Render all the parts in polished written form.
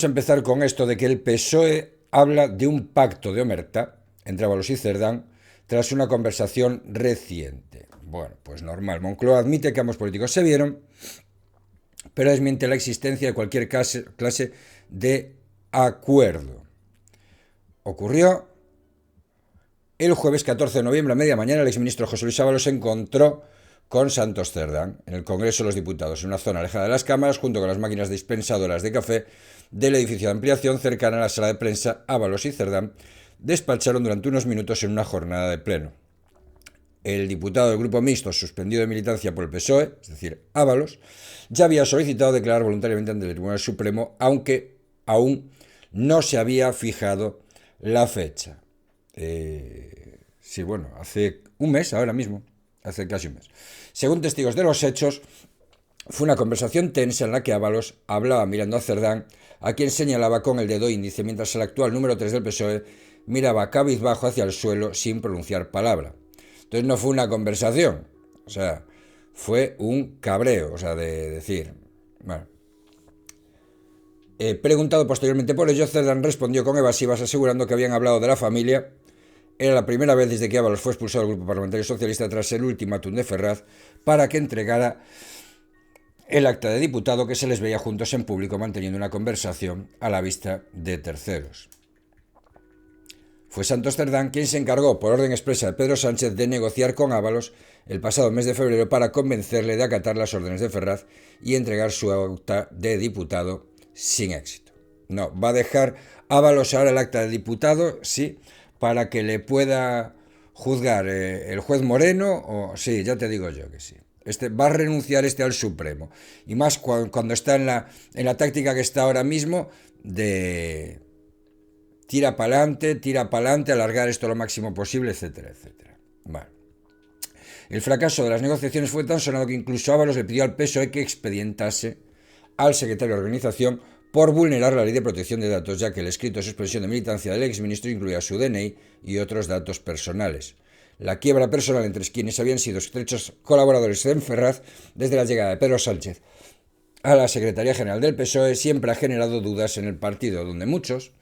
Vamos a empezar con esto de que el PSOE habla de un pacto de omertá entre Ábalos y Cerdán tras una conversación reciente. Bueno, pues normal. Moncloa admite que ambos políticos se vieron, pero desmiente la existencia de cualquier clase de acuerdo. Ocurrió el jueves 14 de noviembre a media mañana. El exministro José Luis Ábalos se encontró con Santos Cerdán en el Congreso de los Diputados, en una zona alejada de las cámaras, junto con las máquinas dispensadoras de café del edificio de ampliación cercana a la sala de prensa. Ábalos y Cerdán despacharon durante unos minutos en una jornada de pleno. El diputado del Grupo Mixto, suspendido de militancia por el PSOE, es decir, Ábalos, ya había solicitado declarar voluntariamente ante el Tribunal Supremo, aunque aún no se había fijado la fecha. Sí, bueno, hace un mes, ahora mismo, hace casi un mes. Según testigos de los hechos, fue una conversación tensa en la que Ábalos hablaba mirando a Cerdán, a quien señalaba con el dedo índice, mientras el actual número 3 del PSOE miraba cabizbajo hacia el suelo sin pronunciar palabra. Entonces no fue una conversación, o sea, fue un cabreo, o sea, de decir, bueno. Preguntado posteriormente por ello, Cerdán respondió con evasivas, asegurando que habían hablado de la familia. Era la primera vez desde que Ábalos fue expulsado del Grupo Parlamentario Socialista tras el ultimátum de Ferraz para que entregara el acta de diputado, que se les veía juntos en público manteniendo una conversación a la vista de terceros. Fue Santos Cerdán quien se encargó, por orden expresa de Pedro Sánchez, de negociar con Ábalos el pasado mes de febrero para convencerle de acatar las órdenes de Ferraz y entregar su acta de diputado sin éxito. No, va a dejar Ábalos ahora el acta de diputado, sí, para que le pueda juzgar el juez Moreno, o sí, ya te digo yo que sí. Va a renunciar al Supremo. Y más cuando está en la táctica que está ahora mismo de tira para adelante, alargar esto lo máximo posible, etcétera, etcétera. Vale. El fracaso de las negociaciones fue tan sonado que incluso Ábalos le pidió al PSOE que expedientase al secretario de organización por vulnerar la ley de protección de datos, ya que el escrito de suspensión de militancia del exministro incluía su DNI y otros datos personales. La quiebra personal entre quienes habían sido estrechos colaboradores de Ferraz desde la llegada de Pedro Sánchez a la Secretaría General del PSOE siempre ha generado dudas en el partido, donde muchos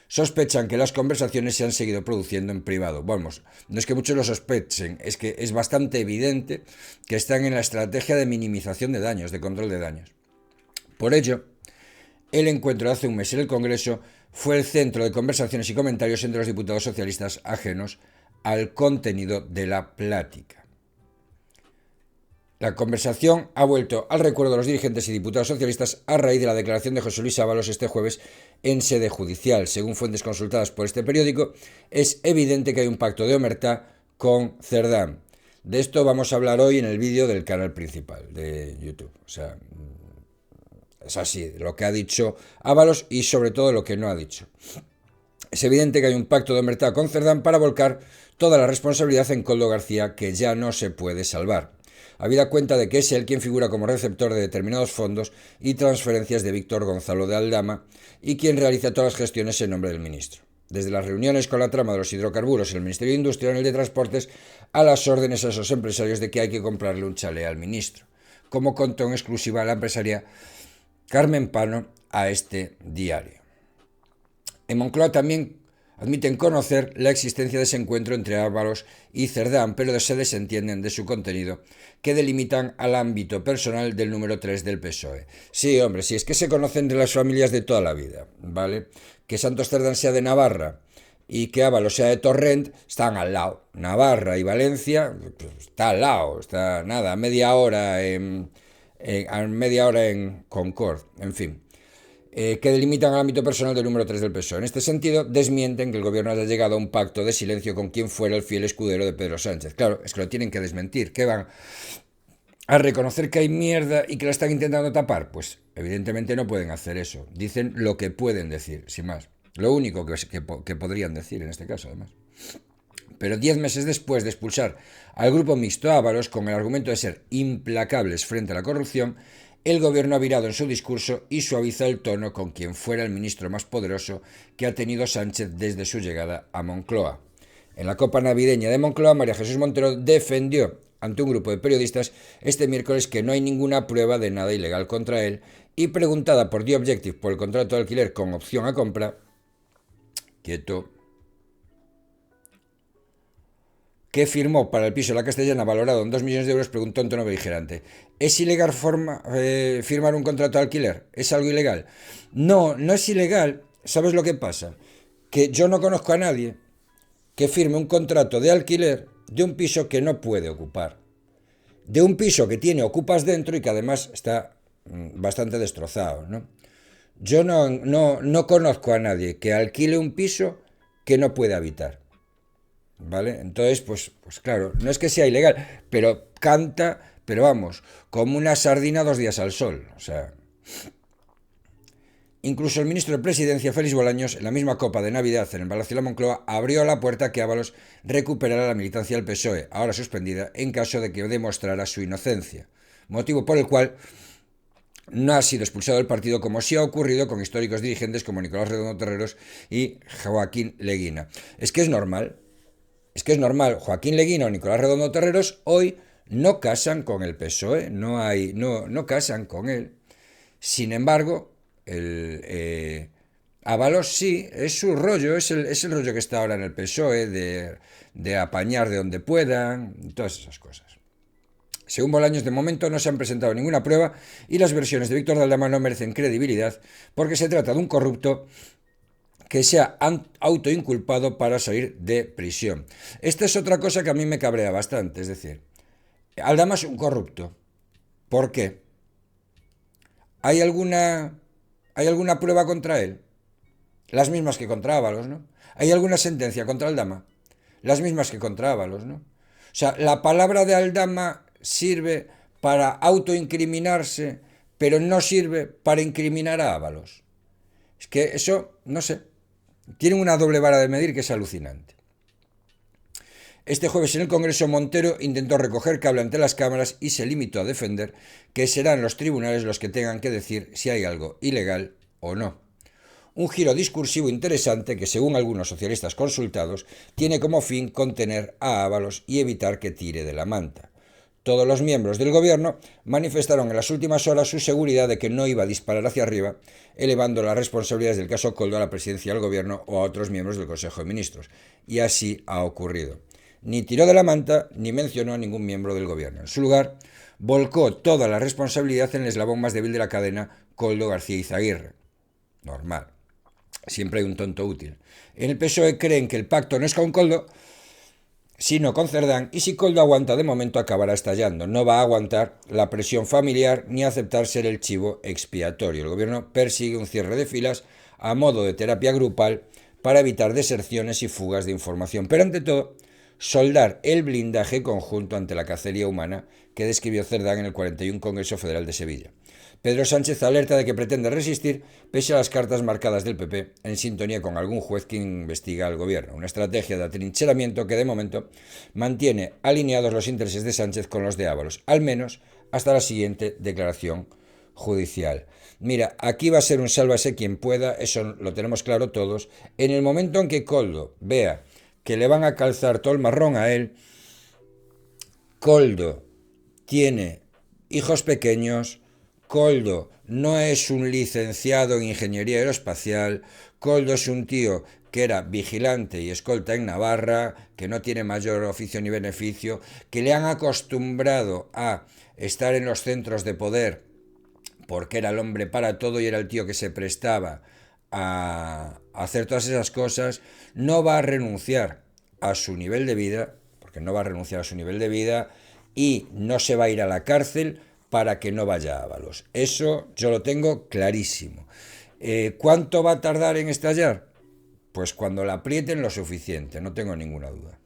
sospechan que las conversaciones se han seguido produciendo en privado. Vamos, no es que muchos lo sospechen, es que es bastante evidente que están en la estrategia de minimización de daños, de control de daños. Por ello, el encuentro de hace un mes en el Congreso fue el centro de conversaciones y comentarios entre los diputados socialistas ajenos al contenido de la plática. La conversación ha vuelto al recuerdo de los dirigentes y diputados socialistas a raíz de la declaración de José Luis Ábalos este jueves en sede judicial. Según fuentes consultadas por este periódico, es evidente que hay un pacto de omertá con Cerdán. De esto vamos a hablar hoy en el vídeo del canal principal de YouTube. O sea, es así, lo que ha dicho Ábalos y sobre todo lo que no ha dicho. Es evidente que hay un pacto de omertá con Cerdán para volcar toda la responsabilidad en Koldo García, que ya no se puede salvar. Habida cuenta de que es él quien figura como receptor de determinados fondos y transferencias de Víctor Gonzalo de Aldama y quien realiza todas las gestiones en nombre del ministro. Desde las reuniones con la trama de los hidrocarburos en el Ministerio de Industria o en el de Transportes a las órdenes a esos empresarios de que hay que comprarle un chalet al ministro, como contó en exclusiva la empresaria Carmen Pano a este diario. En Moncloa también admiten conocer la existencia de ese encuentro entre Ábalos y Cerdán, pero se desentienden de su contenido, que delimitan al ámbito personal del número 3 del PSOE. Sí, hombre, sí, es que se conocen de las familias de toda la vida, ¿vale? Que Santos Cerdán sea de Navarra y que Ábalos sea de Torrent, están al lado. Navarra y Valencia, pues, está al lado, está nada, a media hora en Concord, en fin. Que delimitan el ámbito personal del número 3 del PSOE. En este sentido, desmienten que el gobierno haya llegado a un pacto de silencio con quien fuera el fiel escudero de Pedro Sánchez. Claro, es que lo tienen que desmentir. ¿Qué van a reconocer que hay mierda y que la están intentando tapar? Pues evidentemente no pueden hacer eso. Dicen lo que pueden decir, sin más. Lo único que podrían decir en este caso, además. Pero 10 meses después de expulsar al grupo mixto Ábalos con el argumento de ser implacables frente a la corrupción, el gobierno ha virado en su discurso y suaviza el tono con quien fuera el ministro más poderoso que ha tenido Sánchez desde su llegada a Moncloa. En la copa navideña de Moncloa, María Jesús Montero defendió ante un grupo de periodistas este miércoles que no hay ninguna prueba de nada ilegal contra él Y preguntada por The Objective por el contrato de alquiler con opción a compra, quieto, que firmó para el piso de la Castellana valorado en 2 millones de euros, preguntó en tono beligerante: ¿es ilegal firmar un contrato de alquiler? ¿Es algo ilegal? No, no es ilegal. ¿Sabes lo que pasa? Que yo no conozco a nadie que firme un contrato de alquiler de un piso que no puede ocupar. De un piso que tiene ocupas dentro y que además está bastante destrozado, ¿no? Yo no conozco a nadie que alquile un piso que no puede habitar. ¿Vale? Entonces, pues claro, no es que sea ilegal, pero canta, pero vamos, como una sardina 2 días al sol. O sea, incluso el ministro de Presidencia, Félix Bolaños, en la misma copa de Navidad en el Palacio de la Moncloa, abrió la puerta a que Ábalos recuperara la militancia del PSOE, ahora suspendida, en caso de que demostrara su inocencia. Motivo por el cual no ha sido expulsado del partido, como sí ha ocurrido con históricos dirigentes como Nicolás Redondo Terreros y Joaquín Leguina. Es que es normal. Joaquín Leguina o Nicolás Redondo Terreros hoy no casan con el PSOE, no casan con él. Sin embargo, Ábalos sí, es su rollo, es el rollo que está ahora en el PSOE, de apañar de donde puedan, todas esas cosas. Según Bolaños, de momento no se han presentado ninguna prueba y las versiones de Víctor de Aldama no merecen credibilidad porque se trata de un corrupto que se ha autoinculpado para salir de prisión. Esta es otra cosa que a mí me cabrea bastante, es decir, Aldama es un corrupto. ¿Por qué? ¿Hay alguna prueba contra él? Las mismas que contra Ábalos, ¿no? ¿Hay alguna sentencia contra Aldama? Las mismas que contra Ábalos, ¿no? O sea, la palabra de Aldama sirve para autoincriminarse, pero no sirve para incriminar a Ábalos. Es que eso, no sé, tienen una doble vara de medir que es alucinante. Este jueves en el Congreso, Montero intentó recoger cable ante las cámaras y se limitó a defender que serán los tribunales los que tengan que decir si hay algo ilegal o no. Un giro discursivo interesante que, según algunos socialistas consultados, tiene como fin contener a Ábalos y evitar que tire de la manta. Todos los miembros del gobierno manifestaron en las últimas horas su seguridad de que no iba a disparar hacia arriba, elevando las responsabilidades del caso Koldo a la presidencia del gobierno o a otros miembros del Consejo de Ministros. Y así ha ocurrido. Ni tiró de la manta ni mencionó a ningún miembro del gobierno. En su lugar, volcó toda la responsabilidad en el eslabón más débil de la cadena, Koldo García Izaguirre. Normal. Siempre hay un tonto útil. En el PSOE creen que el pacto no es con Koldo, sino con Cerdán, y si Koldo aguanta de momento acabará estallando. No va a aguantar la presión familiar ni aceptar ser el chivo expiatorio. El gobierno persigue un cierre de filas a modo de terapia grupal para evitar deserciones y fugas de información, pero ante todo, soldar el blindaje conjunto ante la cacería humana que describió Cerdán en el 41 Congreso Federal de Sevilla. Pedro Sánchez alerta de que pretende resistir pese a las cartas marcadas del PP en sintonía con algún juez que investiga al gobierno. Una estrategia de atrincheramiento que de momento mantiene alineados los intereses de Sánchez con los de Ábalos, al menos hasta la siguiente declaración judicial. Mira, aquí va a ser un sálvase quien pueda, eso lo tenemos claro todos. En el momento en que Koldo vea que le van a calzar todo el marrón a él, Koldo tiene hijos pequeños, Koldo no es un licenciado en ingeniería aeroespacial, Koldo es un tío que era vigilante y escolta en Navarra, que no tiene mayor oficio ni beneficio, que le han acostumbrado a estar en los centros de poder porque era el hombre para todo y era el tío que se prestaba a hacer todas esas cosas. No va a renunciar a su nivel de vida, porque no va a renunciar a su nivel de vida, y no se va a ir a la cárcel para que no vaya a Ábalos. Eso yo lo tengo clarísimo. ¿Cuánto va a tardar en estallar? Pues cuando la aprieten lo suficiente, no tengo ninguna duda.